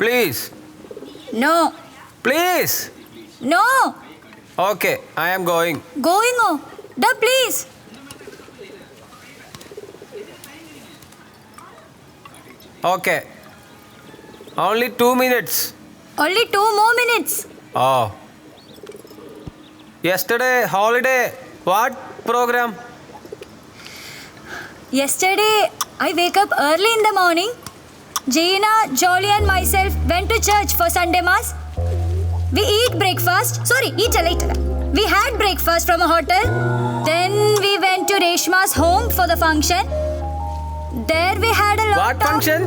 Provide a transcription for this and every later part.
Please. No. Please. No. Okay, I am going. Going oh. Da please. Okay. Only 2 minutes. Only 2 more minutes. Oh. Yesterday, holiday. What program? Yesterday, I wake up early in the morning. Gina, Jolly and myself went to church for Sunday Mass. We eat breakfast. Sorry, we had breakfast from a hotel. Then we went to Reshma's home for the function. There we had a lot What function?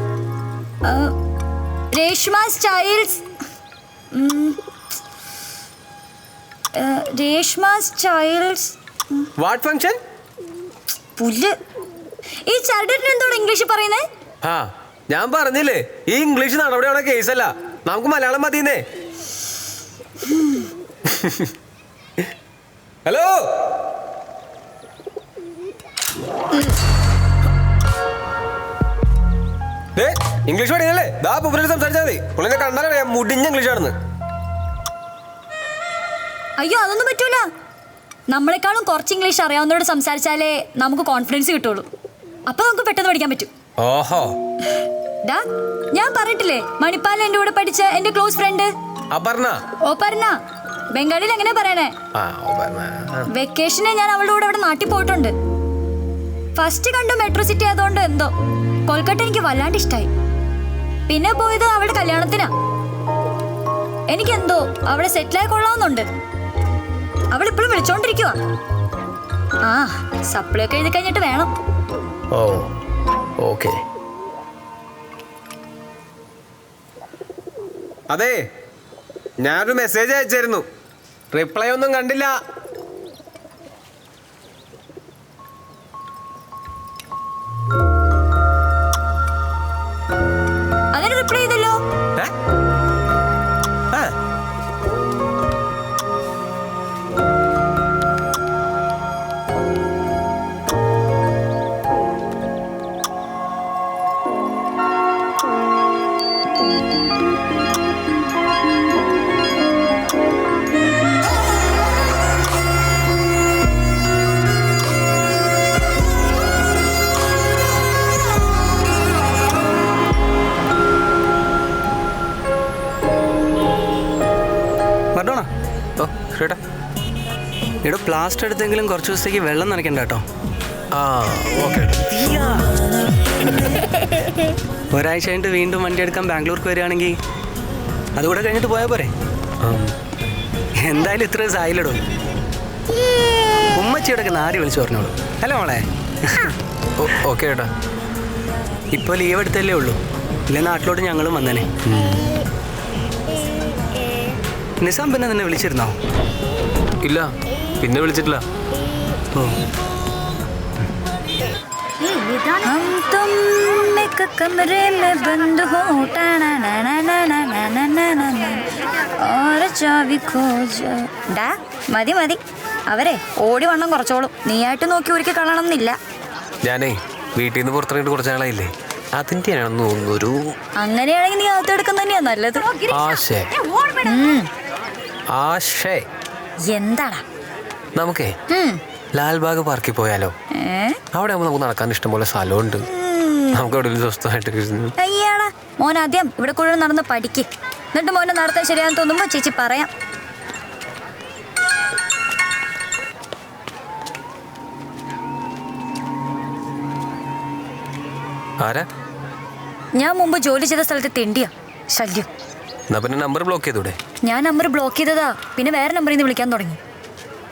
Reshma's child's... Reshma's child's... What function? പുല്ല് ഈ ചരടിന് എന്തോട് English പറയുന്നേ? ആ ഞാൻ പറഞ്ഞില്ലേ ഈ English നടപടിയുള്ള കേസല്ല, നമുക്ക് മലയാളം മതിയെന്നേ. ഹലോ ഇംഗ്ലീഷ് പഠിക്കുന്നല്ലേ? ദാ പുള്ളിനെ സംസാരിച്ചാൽ മതി. പുള്ളിനെ കണ്ടാലറിയാം മുടിഞ്ഞ ഇംഗ്ലീഷാണെന്ന്. അയ്യോ അതൊന്നും പറ്റൂല. നമ്മളെക്കാളും കുറച്ച് ഇംഗ്ലീഷ് അറിയാവുന്നവരോട് സംസാരിച്ചാലേ നമുക്ക് കോൺഫിഡൻസ് കിട്ടുള്ളൂ. അപ്പൊ നമുക്ക് പെട്ടെന്ന് പഠിക്കാൻ പറ്റും. ഓഹോ ഡാ ഞാൻ പറഞ്ഞിട്ടില്ലേ മണിപ്പാലിൽ എന്റെ കൂടെ പഠിച്ച എന്റെ ക്ലോസ് ഫ്രണ്ട് അപർണ. ഓപർണ ബംഗാളിൽ എങ്ങനെ പറയണേ? വെക്കേഷന് ഞാൻ അവളുടെ കൂടെ അവിടെ നാട്ടിൽ പോയിട്ടുണ്ട്. ഫസ്റ്റ് കണ്ടു മെട്രോ സിറ്റി ആയതുകൊണ്ട് എന്തോ കൊൽക്കട്ട എനിക്ക് വല്ലാണ്ട് ഇഷ്ടായി. പിന്നെ പോയത് അവളുടെ കല്യാണത്തിനാ. എനിക്കെന്തോ അവിടെ സെറ്റിലായി കൊള്ളാവുന്നുണ്ട്. അവൾ ഇപ്പോഴും വിളിച്ചോണ്ടിരിക്കുവാ. ആ സപ്ലൈ ഒക്കെ എഴുതി കഴിഞ്ഞിട്ട് വേണം. ഓ ഓക്കെ. അതെ ഞാനൊരു മെസ്സേജ് അയച്ചായിരുന്നു, റിപ്ലൈ ഒന്നും കണ്ടില്ല. അതിന് റിപ്ലൈ ചെയ്തല്ലോ. ഇവിടെ പ്ലാസ്റ്റർ എടുത്തെങ്കിലും കുറച്ച് ദിവസത്തേക്ക് വെള്ളം നനയ്ക്കണ്ട കേട്ടോ. ഒരാഴ്ച കഴിഞ്ഞിട്ട് വീണ്ടും വണ്ടി എടുക്കാൻ ബാംഗ്ലൂർക്ക് വരികയാണെങ്കിൽ അതുകൂടെ കഴിഞ്ഞിട്ട് പോയാൽ പോരെ? എന്തായാലും ഇത്ര സായിലിടും. ഉമ്മച്ചിയോടൊക്കെ നാരി വിളിച്ചു പറഞ്ഞോളൂ. അല്ലേ മോളെ? ഓക്കെ ഏട്ടാ. ഇപ്പോൾ ലീവ് എടുത്തല്ലേ ഉള്ളൂ, ഇല്ല നാട്ടിലോട്ട് ഞങ്ങളും വന്നേനെ. നിസാം പിന്നെ നിന്നെ വിളിച്ചിരുന്നോ? ഇല്ല, പിന്നെ വിളിച്ചിട്ടില്ല. മതി മതി, അവരെ ഓടി വണ്ണം കുറച്ചോളും. നീയായിട്ട് നോക്കി ഒരിക്കൽ കാണണം എന്നില്ല. ഞാനേ വീട്ടിൽ നിന്ന് പുറത്തിറങ്ങിയിട്ട് കുറച്ച് നാളായില്ലേ, അതിൻ്റെയാണെന്ന് തോന്നുന്നൊരു. അങ്ങനെയാണെങ്കിൽ നീ അകത്തെടുക്കുന്ന തന്നെയാ നല്ലത്. ആശേ എന്താടാ? നമുക്കേ ലാൽബാഗ് പാർക്കിൽ പോയാലോ? അവിടെ ആകുമ്പോൾ നമുക്ക് നടക്കാൻ ഇഷ്ടംപോലെ സ്ഥലമുണ്ട്. നമുക്ക് എവിടെയെങ്കിലും സ്വസ്ഥമായിട്ട്. അയ്യാടാ മോൻ ആദ്യം ഇവിടെ കൂടുതൽ നടന്ന് പഠിക്ക്, എന്നിട്ട് മോനെ നടത്താൻ ശരിയാന്ന് തോന്നുമ്പോ ചേച്ചി പറയാം. ആരാ? ഞാൻ മുമ്പ് ജോലി ചെയ്ത സ്ഥലത്ത് തെണ്ടിയാ ശല്യം. പിന്നെ നമ്പർ ബ്ലോക്ക് ചെയ്തൂടെ? ഞാൻ നമ്പർ ബ്ലോക്ക് ചെയ്തതാ, പിന്നെ വേറെ നമ്പറിൽ നിന്ന് വിളിക്കാൻ തുടങ്ങി.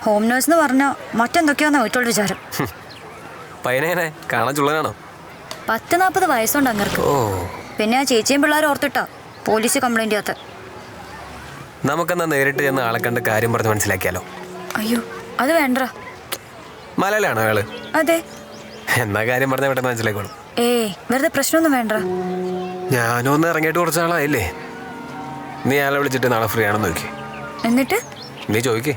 ഹോം നേഴ്സ് എന്ന് പറഞ്ഞാൽ മറ്റെന്തൊക്കെയാന്ന് വീട്ടുള്ള വിചാരം. പയ്യനെ കാണാൻ ചുള്ളനാണോ? 40-40 വയസ്സുണ്ട് അങ്ങർക്ക്. പിന്നെ ആ ചേച്ചിയും പിള്ളേരും ഓർത്തിട്ടാ പോലീസ് കംപ്ലൈന്റ് ചെയ്യാത്ത. നമുക്കെന്നാ നേരിട്ട് ചെന്ന് ആളെ കണ്ട് കാര്യം പറഞ്ഞ് മനസ്സിലാക്കിയാലോ? അയ്യോ അത് വേണ്ട. മലയാളാണോ അയാള്? അതെ. എന്നാ കാര്യം പറഞ്ഞാൽ പെട്ടെന്ന് മനസ്സിലാക്കോളും. വെറുതെ പ്രശ്നമൊന്നും വേണ്ട. ഞാനും ഒന്ന് ഇറങ്ങിയിട്ട് കുറച്ച് നാളായില്ലേ. നീ അയാളെ വിളിച്ചിട്ട് നാളെ ഫ്രീ ആണെന്ന് നോക്കി, എന്നിട്ട് നീ ചോദിക്കേ.